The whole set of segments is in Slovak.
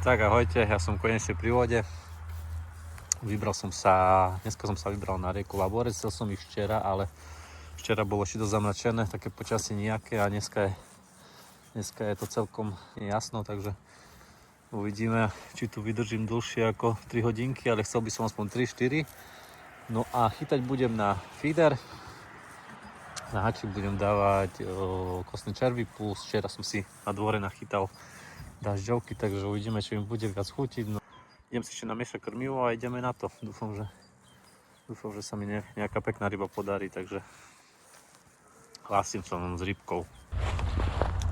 Tak ahojte, ja som konečne pri vode. Dneska som sa vybral na rieku Laborec, chcel som ich včera, ale včera bolo ešte dosť zamračené, také počasie nejaké a dneska je to celkom jasno, takže uvidíme, či tu vydržím dlhšie ako 3 hodinky, ale chcel by som aspoň 3-4. No a chytať budem na feeder. Na hačik budem dávať kostné červy, plus včera som si na dvore nachytal dažďovky, takže uvidíme, či mi bude viac chutiť. No, idem si ešte namiešať krmivo a ideme na to. Dúfam, že sa mi nejaká pekná ryba podarí, takže hlásim sa s rybkou.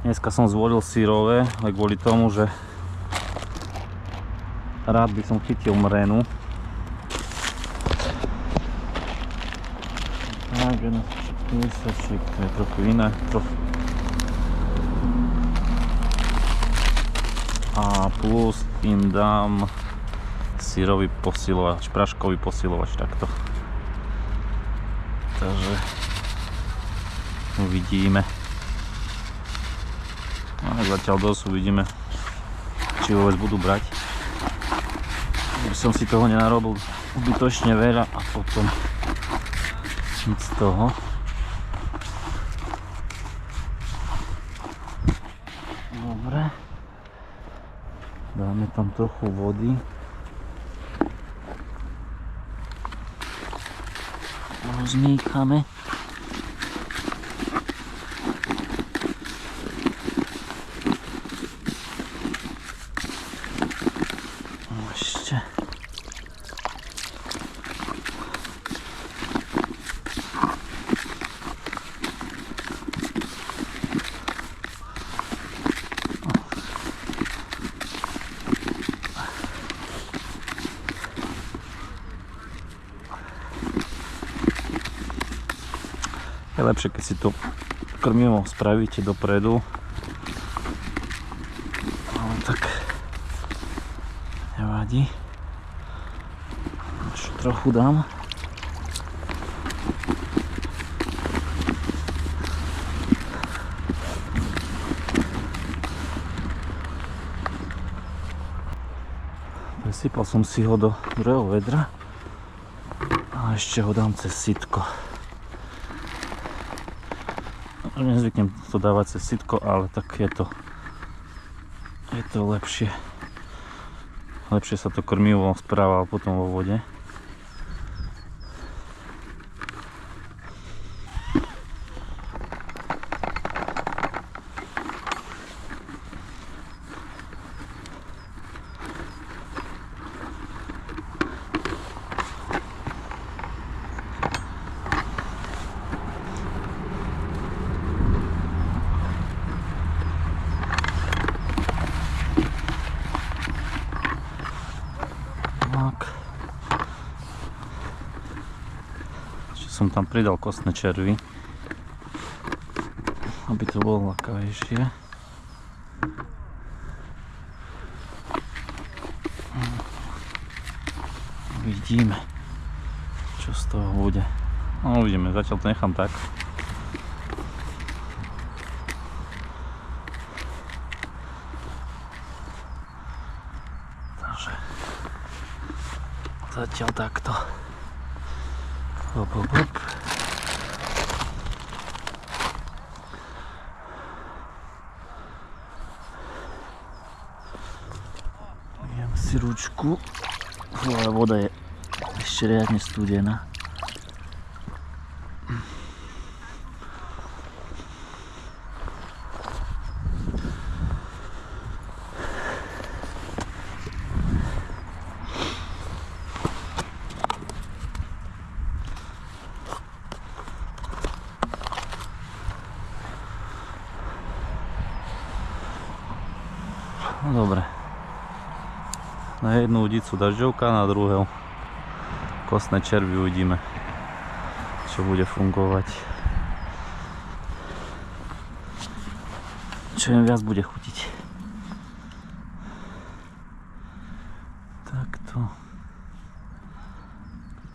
Dneska som zvolil sírové, ale kvôli tomu, že rád by som chytil mrenu. Tak, to je trochu iné. A plus im dám sírový posilovač, práškový posilovač takto. Takže uvidíme. No, zatiaľ dosť uvidíme, či vôbec budú brať. Aby som si toho nenarobil zbytočne veľa a potom nič z toho. Dobre. Dáme tam trochu vody. Rozmýchame. Ešte. Je lepšie, keď si to krmivo spravíte dopredu, ale tak nevadí. Ešte trochu dám. Presypal som si ho do druhého vedra a ešte ho dám cez sitko. Nezvyknem to dávať cez sitko, ale tak je to lepšie. Lepšie sa to krmivo správa potom vo vode. Som tam pridal kostné červy, aby to bolo ľahkavejšie. Vidíme, čo z toho bude. No uvidíme, zatiaľ to nechám tak. Takže zatiaľ takto. Hop, hop, hop. Dám si ručku, ale voda je ešte riadne studená. No dobre, na jednu udicu dažďovka, na druhého kostné červy, uvidíme, čo bude fungovať, čo im viac bude chutiť.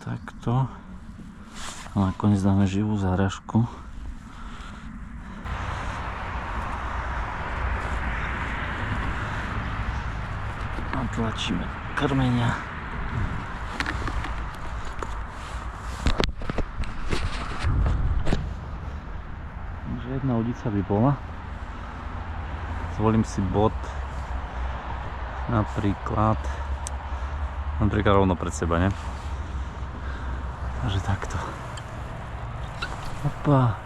Takto a nakoniec dáme živú záražku. Natlačíme krmenia. Takže jedna udica by bola. Zvolím si bod napríklad rovno pred seba, ne? Takže takto. Opa.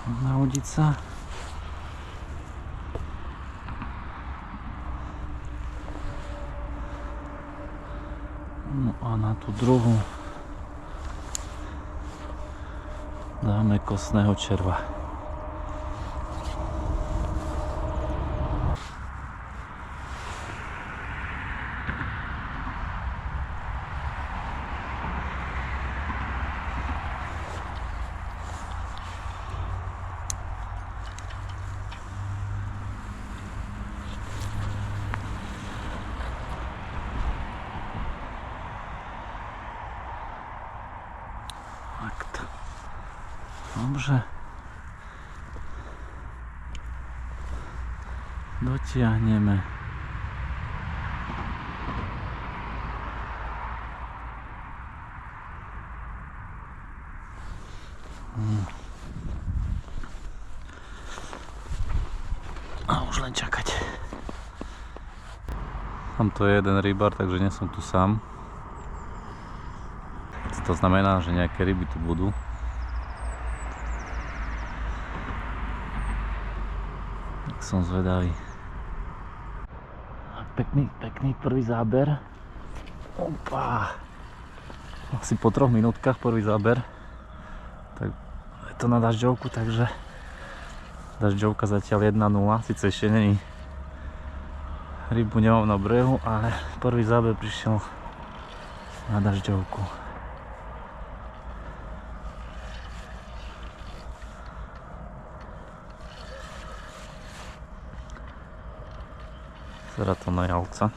Jedna udica. No a na tú druhú dáme kostného červa. Takto. Dobrze. Dotiahneme. A už len čakať. Tamto je jeden rybár, takže nie som tu sám. To znamená, že nejaké ryby tu budú. Tak som zvedavý. Pekný prvý záber. Opa. Asi po 3 minútkach prvý záber. Tak je to na dažďovku, takže dažďovka zatiaľ 1-0. Sice ešte není rybu nemám na brehu, ale prvý záber prišiel na dažďovku. Zerá to na jalca.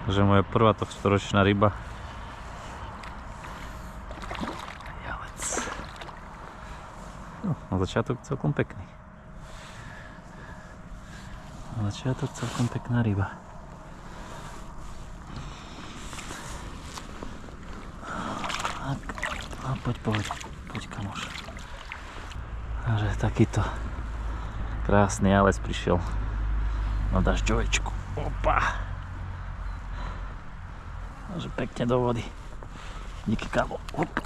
Takže moja prvá tohtoročná ryba. Jalec. No, na začiatok celkom pekný. Na začiatok celkom pekná ryba. A poď kamoš. Takže takýto krásny jalec prišiel na dažďovečku. Opa. Takže pekne do vody. Díky kamo. Opa.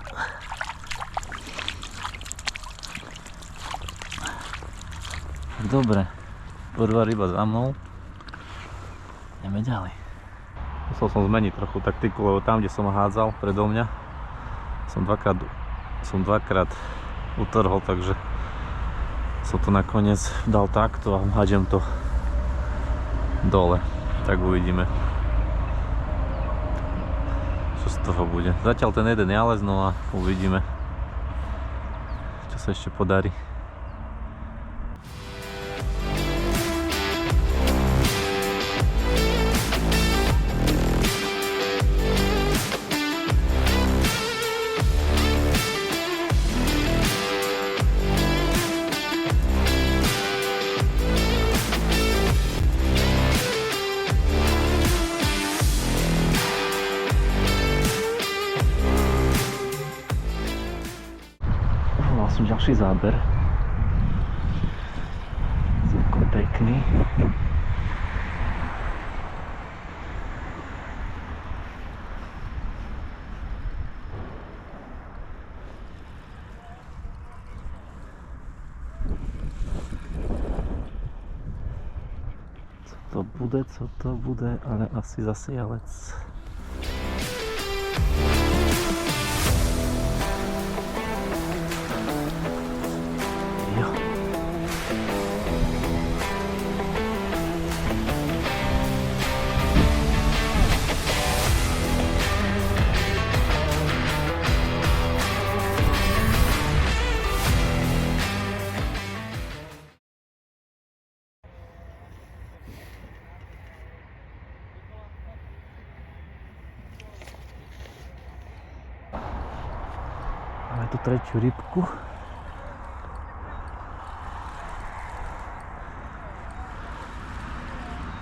Dobre. Prvá ryba za mnou. Ideme ďalej. Musel som zmeniť trochu taktiku, lebo tam, kde som hádzal predo mňa, som dvakrát utrhol, takže som to nakoniec dal takto a hádžem to dole. Tak uvidíme, čo z toho bude. Zatiaľ ten jeden jalec, no a uvidíme, čo sa ešte podarí. Som ďalší záber. Celkom pekný. Co to bude, ale asi zase jalec. Máme tu tretiu rybku.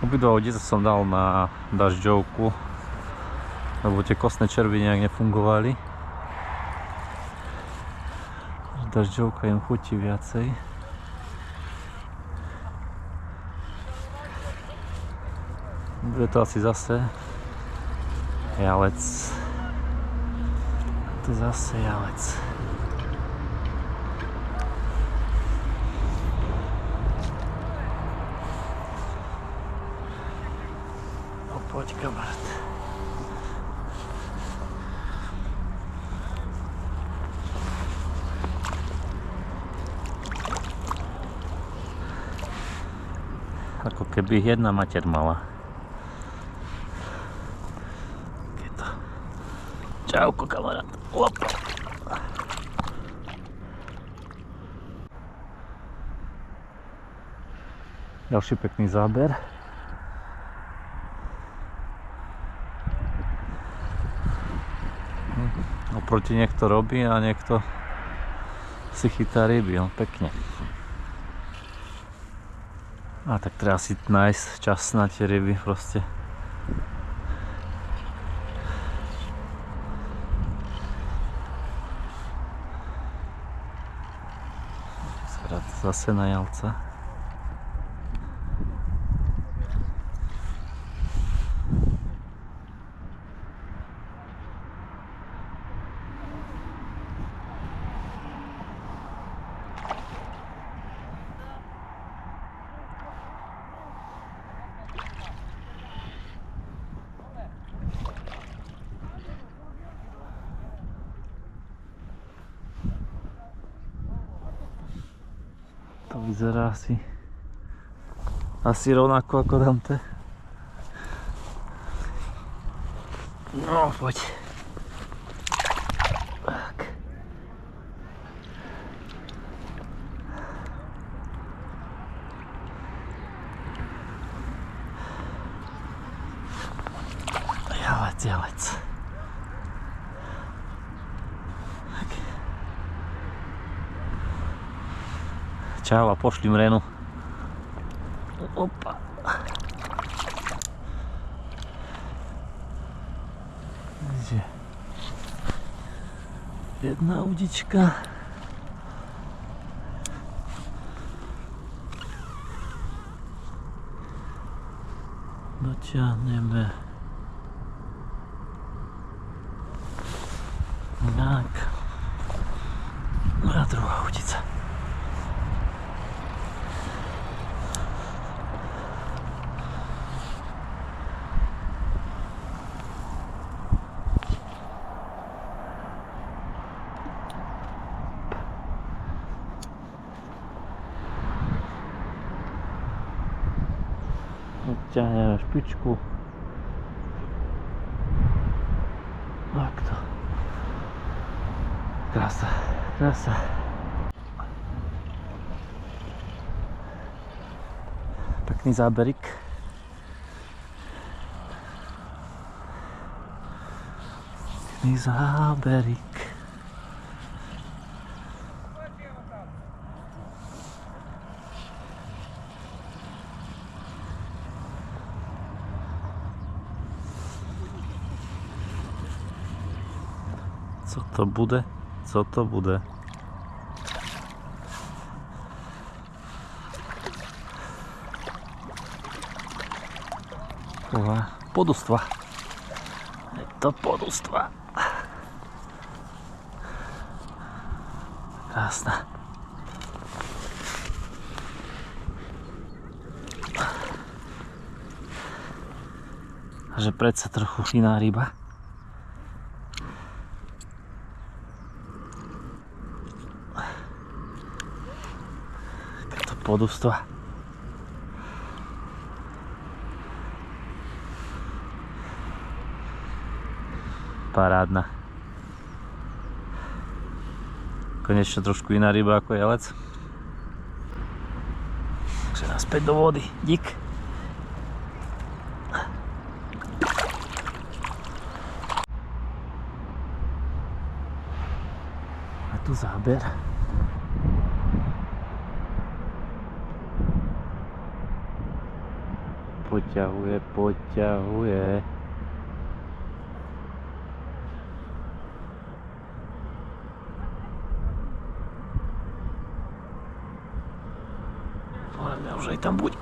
Obidva odice som dal na dažďovku, lebo tie kostné červy nejak nefungovali. Dažďovka im chutí viacej. Bude to asi zase jalec. To zase jalec. Poď, kamarát. Ako keby jedna mater mala. Čauko, kamarát. Op. Ďalší pekný záber. Oproti niekto robí a niekto si chytá ryby, pekne. A tak treba si nájsť čas na tie ryby proste. Zase na jalca. To vyzerá asi rovnako ako tamte. No, poď. Tak. Jalec. Čau a pošli mrenu. Opa. Jedna udička. Dotiahneme. Tak. A druhá udica. Odťahneme špičku. Takto. Krása. Pekný záberik. Co to bude? Podustva. Je to podustva. Krásna. Že predsa trochu iná ryba. To podustva. Parádna. Konečne trošku iná ryba ako jelec. Takže naspäť do vody. Dík. A záber. Poťahuje, poťahuje. Podľa mňa už aj tam buď.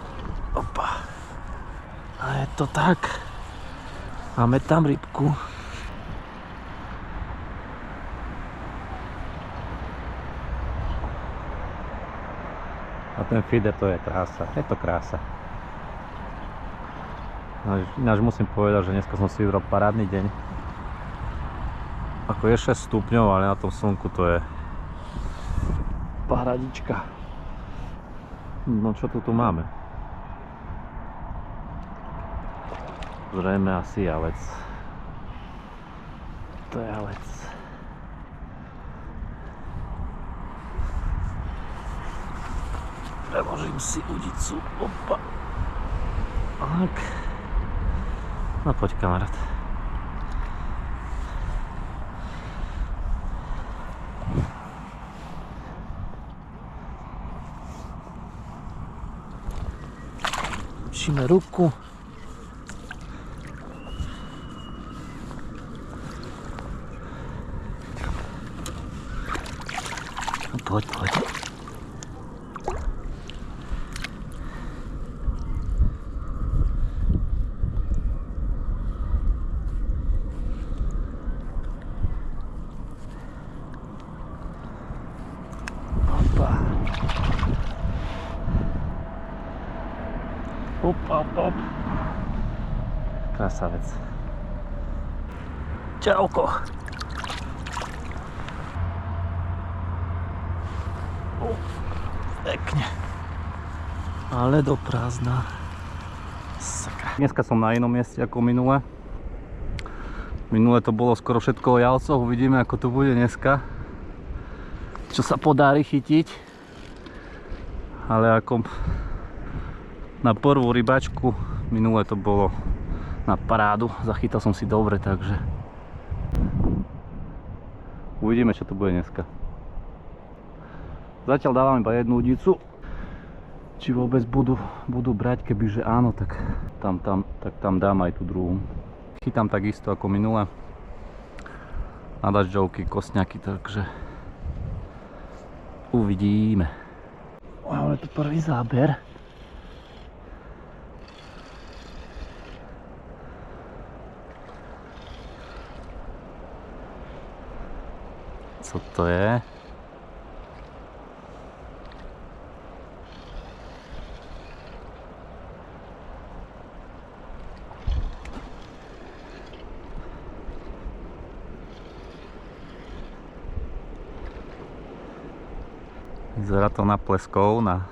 Opa. A je to tak. Máme tam rybku. A ten feeder, to je krása. Je to krása. Ináč musím povedať, že dneska som si vybral parádny deň. Ako je 6 stupňov, ale na tom slnku to je paradička. No čo tu máme? Zrejme asi javec. To je javec. Preložím si udicu. Opa. Tak. No poď, kamarát. Učíme ruku. Poď, poď. Opa, opa, opa. Krasavec. Čauko. Pekne. Ale do prázdna. Sakra. Dneska som na inom mieste ako minule. Minule to bolo skoro všetko o jalcoch. Uvidíme, ako to bude dneska. Čo sa podarí chytiť. Ale ako na prvú rybačku minule to bolo na parádu. Zachytal som si dobre, takže uvidíme, čo to bude dneska. Zatiaľ dávam iba jednu udicu. Či vôbec budú brať, kebyže áno, tak tam dám aj tú druhú. Chytám takisto ako minule. Na dažďovky, kostňaky, takže uvidíme. Ale to prvý záber. Co to je? Vyzerá to na pleskovna.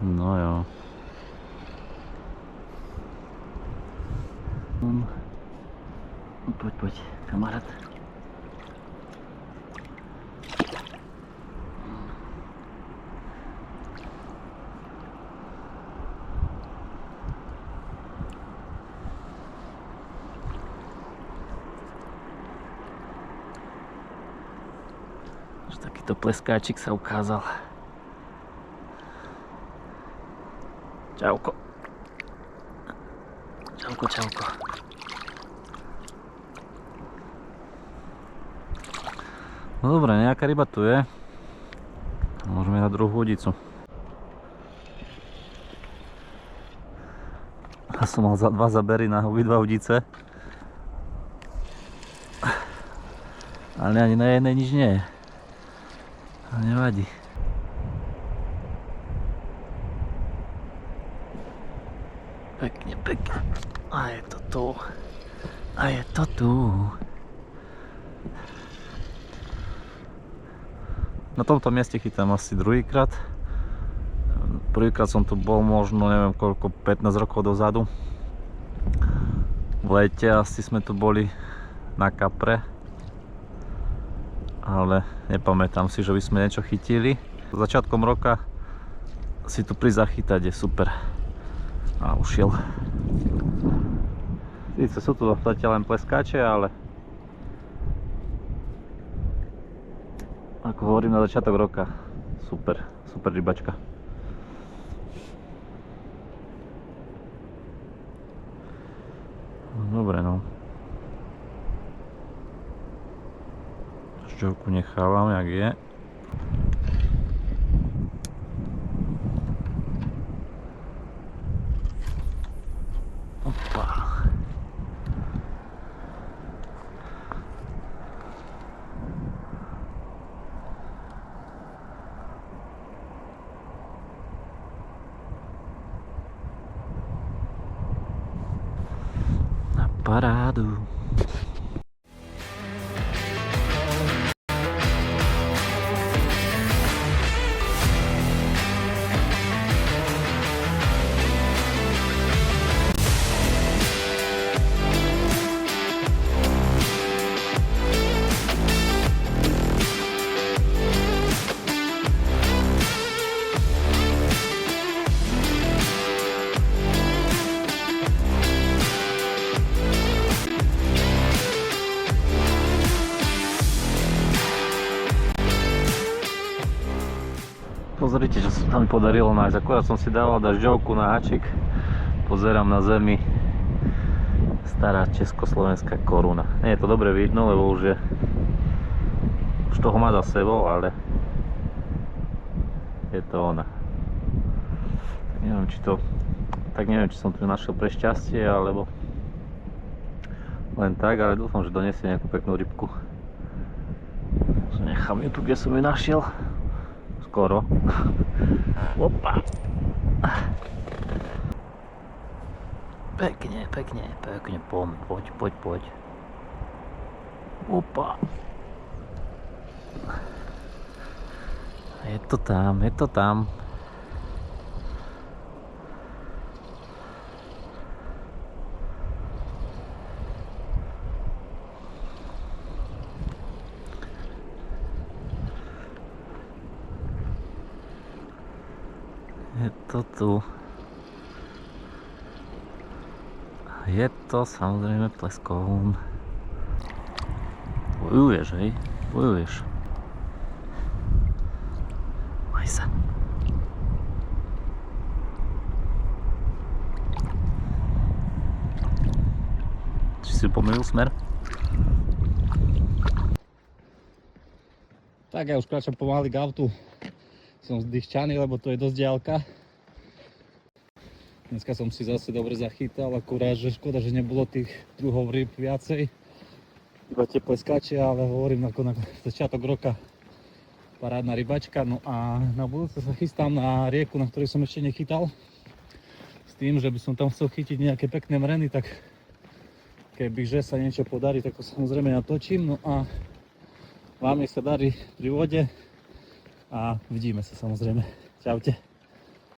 No jo. Poď, kamarát. Takýto pleskáčik sa ukázal. Čauko. Čauko, čauko. No dobre, nejaká ryba tu je. Môžeme na druhú udicu. Ja som mal za 2 zabery na obidva udice. Ale ani na jednej nič nie je. A nevadí. Pekne, pekne. A je to tu. A je to tu. Na tomto mieste chytám asi druhýkrát. Prvýkrát som tu bol možno neviem koľko, 15 rokov dozadu. V lete asi sme tu boli na kapre. Ale nepamätám si, že by sme niečo chytili. Začiatkom roka si tu prizachytať, je super. A ušiel. Sice sú tu zatiaľ len pleskáče, ale ako hovorím na začiatok roka, super rybačka. Dobre, no. Žďovku nechávam, jak je. Opa. Na parádu. Pozrite, čo sa tam podarilo nájsť. Akurát som si dával dažďovku na háčik. Pozerám na zemi. Stará československá koruna. Nie je to dobre vidno, lebo už toho má za sebou, ale je to ona. Neviem, či som tu našiel pre šťastie, alebo len tak, ale dúfam, že donesie nejakú peknú rybku. Nechám ju tu, kde som ju našiel. Skoro. Opa. Pekne, poď. Opa. Je to tam. Je to tu. Je to samozrejme pleskoun. Bojuješ, hej? Bojuješ. Maj sa. Či si pomýlil smer? Tak ja už kráčam pomaly k autu. Som zdychčaný, lebo to je dosť diaľka. Dneska som si zase dobre zachytal, akurát, že škoda, že nebolo tých druhov rýb viacej. Iba tie pleskače, ale hovorím, ako na začiatok roka parádna rybačka. No a na budúce sa chystám na rieku, na ktorej som ešte nechytal. S tým, že by som tam chcel chytiť nejaké pekné mreny, tak kebyže sa niečo podarí, tak to samozrejme natočím. No a vám nech sa darí pri vode. A vidíme sa samozrejme. Čaute.